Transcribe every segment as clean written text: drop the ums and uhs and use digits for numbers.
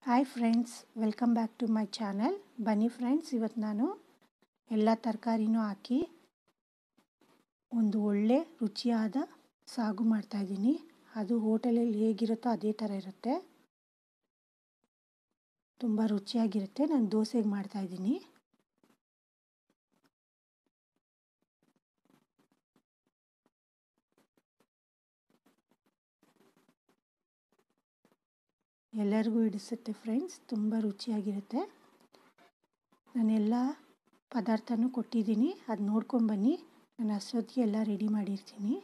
Hi friends, welcome back to my channel. ಬನ್ನಿ friends, ಇವತ್ತು ನಾನು ಎಲ್ಲ ತರಕಾರಿನೂ ಹಾಕಿ ಒಂದು ಒಳ್ಳೆ ರುಚಿಯಾದ ಸಾಗು ಮಾಡ್ತಾಯಿದ್ದೀನಿ. ಅದು ಹೋಟೆಲಲ್ಲಿ ಹೇಗಿರುತ್ತೋ ಅದೇ ಥರ ಇರುತ್ತೆ, ತುಂಬ ರುಚಿಯಾಗಿರುತ್ತೆ. ನಾನು ದೋಸೆಗೆ ಮಾಡ್ತಾಯಿದ್ದೀನಿ. ಎಲ್ಲರಿಗೂ ಹಿಡಿಸುತ್ತೆ ಫ್ರೆಂಡ್ಸ್, ತುಂಬ ರುಚಿಯಾಗಿರುತ್ತೆ. ನಾನೆಲ್ಲ ಪದಾರ್ಥನೂ ಕೊಟ್ಟಿದ್ದೀನಿ, ಅದು ನೋಡ್ಕೊಂಬನ್ನಿ. ನಾನು ಅಷ್ಟೊತ್ತಿಗೆ ಎಲ್ಲ ರೆಡಿ ಮಾಡಿರ್ತೀನಿ.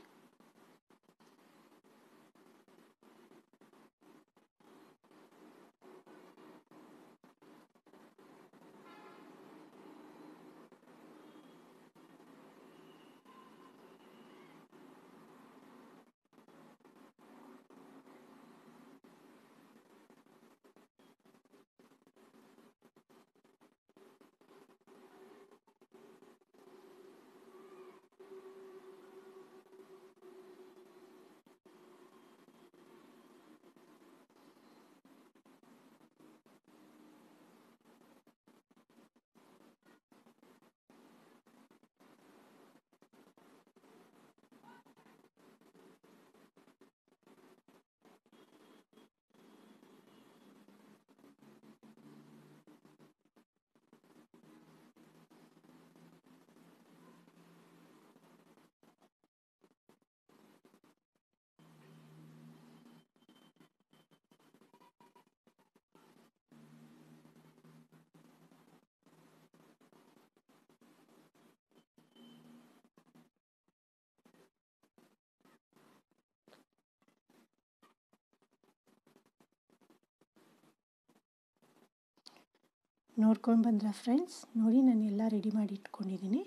ನೋಡ್ಕೊಂಡು ಬಂದ್ರ ಫ್ರೆಂಡ್ಸ್? ನೋಡಿ, ನಾನು ಎಲ್ಲ ರೆಡಿ ಮಾಡಿ ಇಟ್ಕೊಂಡಿದ್ದೀನಿ.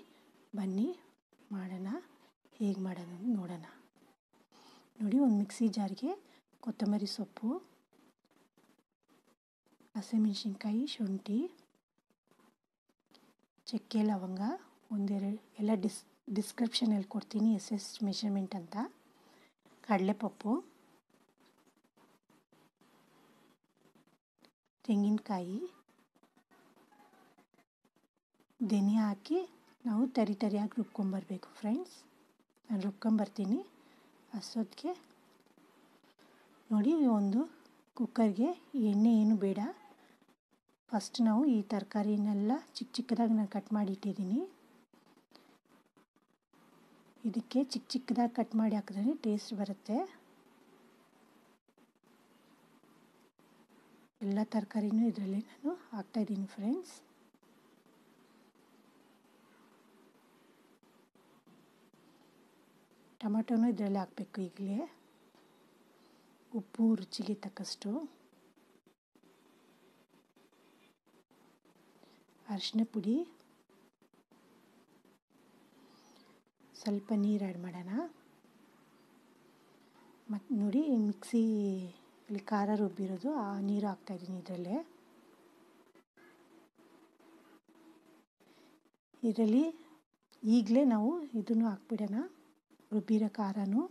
ಬನ್ನಿ ಮಾಡೋಣ, ಹೇಗೆ ಮಾಡೋದು ನೋಡೋಣ. ನೋಡಿ, ಒಂದು ಮಿಕ್ಸಿ ಜಾರ್ಗೆ ಕೊತ್ತಂಬರಿ ಸೊಪ್ಪು, ಹಸಿಮೆಣಸಿನ್ಕಾಯಿ, ಶುಂಠಿ, ಚಕ್ಕೆ, ಲವಂಗ, ಒಂದೆರಡು ಎಲ್ಲ ಡಿಸ್ಕ್ರಿಪ್ಷನಲ್ಲಿ ಕೊಡ್ತೀನಿ ಎಷ್ಟೆಷ್ಟು ಮೆಷರ್ಮೆಂಟ್ ಅಂತ. ಕಡಲೆಪಪ್ಪು, ತೆಂಗಿನಕಾಯಿ, ಧನಿಯಾ ಹಾಕಿ ನಾವು ತರಿಯಾಗಿ ರುಬ್ಕೊಂಬರ್ಬೇಕು ಫ್ರೆಂಡ್ಸ್. ನಾನು ರುಬ್ಕೊಂಬರ್ತೀನಿ ಅಷ್ಟೊತ್ತಿಗೆ. ನೋಡಿ, ಒಂದು ಕುಕ್ಕರ್ಗೆ ಎಣ್ಣೆ ಏನು ಬೇಡ. ಫಸ್ಟ್ ನಾವು ಈ ತರಕಾರಿನೆಲ್ಲ ಚಿಕ್ಕದಾಗಿ ನಾನು ಕಟ್ ಮಾಡಿ ಇಟ್ಟಿದ್ದೀನಿ. ಇದಕ್ಕೆ ಚಿಕ್ಕದಾಗಿ ಕಟ್ ಮಾಡಿ ಹಾಕಿದ್ರೆ ಟೇಸ್ಟ್ ಬರುತ್ತೆ. ಎಲ್ಲ ತರಕಾರಿನೂ ಇದರಲ್ಲಿ ನಾನು ಹಾಕ್ತಾಯಿದ್ದೀನಿ ಫ್ರೆಂಡ್ಸ್. ಟೊಮೆಟೊನೂ ಇದರಲ್ಲಿ ಹಾಕಬೇಕು ಈಗಲೇ. ಉಪ್ಪು ರುಚಿಗೆ ತಕ್ಕಷ್ಟು, ಅರಿಶಿನ ಪುಡಿ, ಸ್ವಲ್ಪ ನೀರು ಆ್ಯಡ್ ಮಾಡೋಣ. ಮತ್ತು ನೋಡಿ, ಮಿಕ್ಸಿಲಿ ಖಾರ ರುಬ್ಬಿರೋದು ಆ ನೀರು ಹಾಕ್ತಾಯಿದ್ದೀನಿ ಇದರಲ್ಲೇ. ಇದರಲ್ಲಿ ಈಗಲೇ ನಾವು ಇದನ್ನು ಹಾಕ್ಬಿಡೋಣ, ರುಬ್ಬಿರೋ ಖಾರನೂ.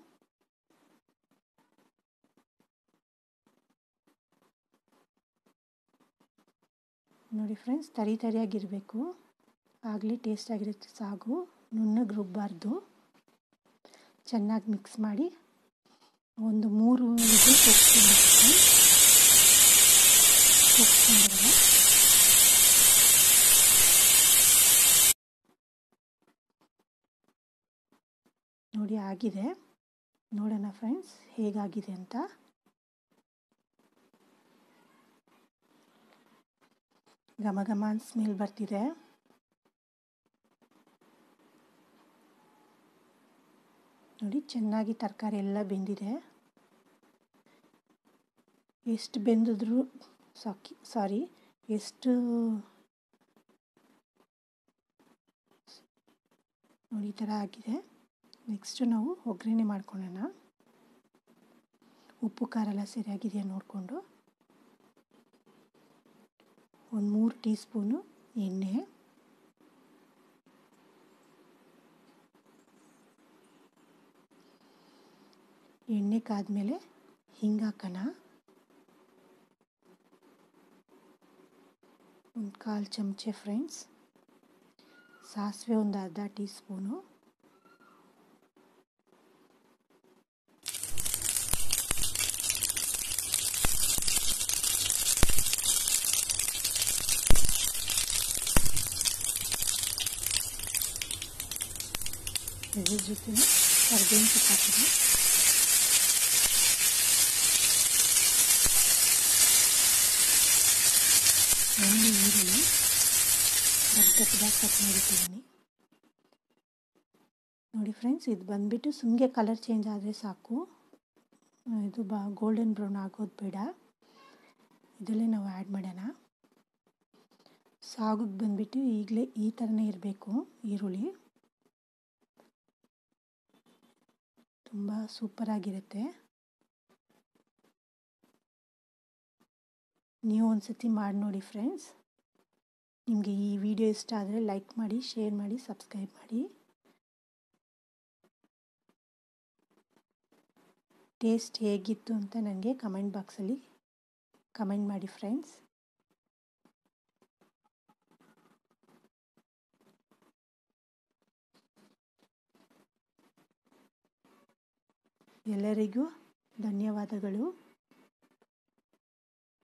ನೋಡಿ ಫ್ರೆಂಡ್ಸ್, ತರಿಯಾಗಿರಬೇಕು, ಆಗಲೇ ಟೇಸ್ಟಾಗಿರುತ್ತೆ ಸಾಗು. ನುಣ್ಣಗೆ ರುಬ್ಬಾರ್ದು. ಚೆನ್ನಾಗಿ ಮಿಕ್ಸ್ ಮಾಡಿ ಒಂದು 3 ವಿಸಿಲ್ ಕೂಗಿಸ್ಕೊಂಡ್ಬಿಡ್ತೀನಿ. ನೋಡಿ, ಆಗಿದೆ. ನೋಡೋಣ ಫ್ರೆಂಡ್ಸ್ ಹೇಗಾಗಿದೆ ಅಂತ. ಘಮ ಘಮ ಸ್ಮೆಲ್ ಬರ್ತಿದೆ. ನೋಡಿ, ಚೆನ್ನಾಗಿ ತರಕಾರಿ ಎಲ್ಲ ಬೆಂದಿದೆ. ಎಷ್ಟು ಬೆಂದಿದ್ರು ಎಷ್ಟು ನೋಡಿ ಈ ಥರ ಆಗಿದೆ. ನೆಕ್ಸ್ಟು ನಾವು ಒಗ್ಗರಣೆ ಮಾಡ್ಕೊಳ್ಳೋಣ. ಉಪ್ಪು ಖಾರ ಎಲ್ಲ ಸರಿಯಾಗಿದೆಯಾ ನೋಡಿಕೊಂಡು ಒಂದು 3 ಟೀ ಸ್ಪೂನು ಎಣ್ಣೆ, ಎಣ್ಣೆ ಕಾದ್ಮೇಲೆ ಹಿಂಗೆ ಹಾಕೋಣ. ಒಂದು 1/4 ಚಮಚೆ ಫ್ರೆಂಡ್ಸ್. ಸಾಸಿವೆ ಒಂದು ಅರ್ಧ ಟೀ ಸ್ಪೂನು. ಇದ್ರ ಜೊತೆ ಕರಿಬೇವಿನ ಸೊಪ್ಪು ಹಾಕಿದೆ. ಒಂದು ಈರುಳ್ಳಿ ದಪ್ಪದಾಗಿ ಕಟ್ ಮಾಡಿಟ್ಟಿದ್ದೀನಿ. ನೋಡಿ ಫ್ರೆಂಡ್ಸ್, ಇದು ಬಂದುಬಿಟ್ಟು ಸುಮ್ಮನೆ ಕಲರ್ ಚೇಂಜ್ ಆದರೆ ಸಾಕು. ಇದು ಗೋಲ್ಡನ್ ಬ್ರೌನ್ ಆಗೋದು ಬೇಡ. ಇದರಲ್ಲೇ ನಾವು ಆ್ಯಡ್ ಮಾಡೋಣ. ಸಾಗುಗೆ ಬಂದುಬಿಟ್ಟು ಈಗಲೇ ಈ ಥರನೇ ಇರಬೇಕು ಈರುಳ್ಳಿ. ತುಂಬ ಸೂಪರಾಗಿರುತ್ತೆ. ನೀವು ಒಂದು ಸತಿ ಮಾಡಿ ನೋಡಿ ಫ್ರೆಂಡ್ಸ್. ನಿಮಗೆ ಈ ವಿಡಿಯೋ ಇಷ್ಟ ಆದರೆ ಲೈಕ್ ಮಾಡಿ, ಶೇರ್ ಮಾಡಿ, ಸಬ್ಸ್ಕ್ರೈಬ್ ಮಾಡಿ. ಟೇಸ್ಟ್ ಹೇಗಿತ್ತು ಅಂತ ನನಗೆ ಕಮೆಂಟ್ ಬಾಕ್ಸಲ್ಲಿ ಕಮೆಂಟ್ ಮಾಡಿ ಫ್ರೆಂಡ್ಸ್. ಎಲ್ಲರಿಗೂ ಧನ್ಯವಾದಗಳು.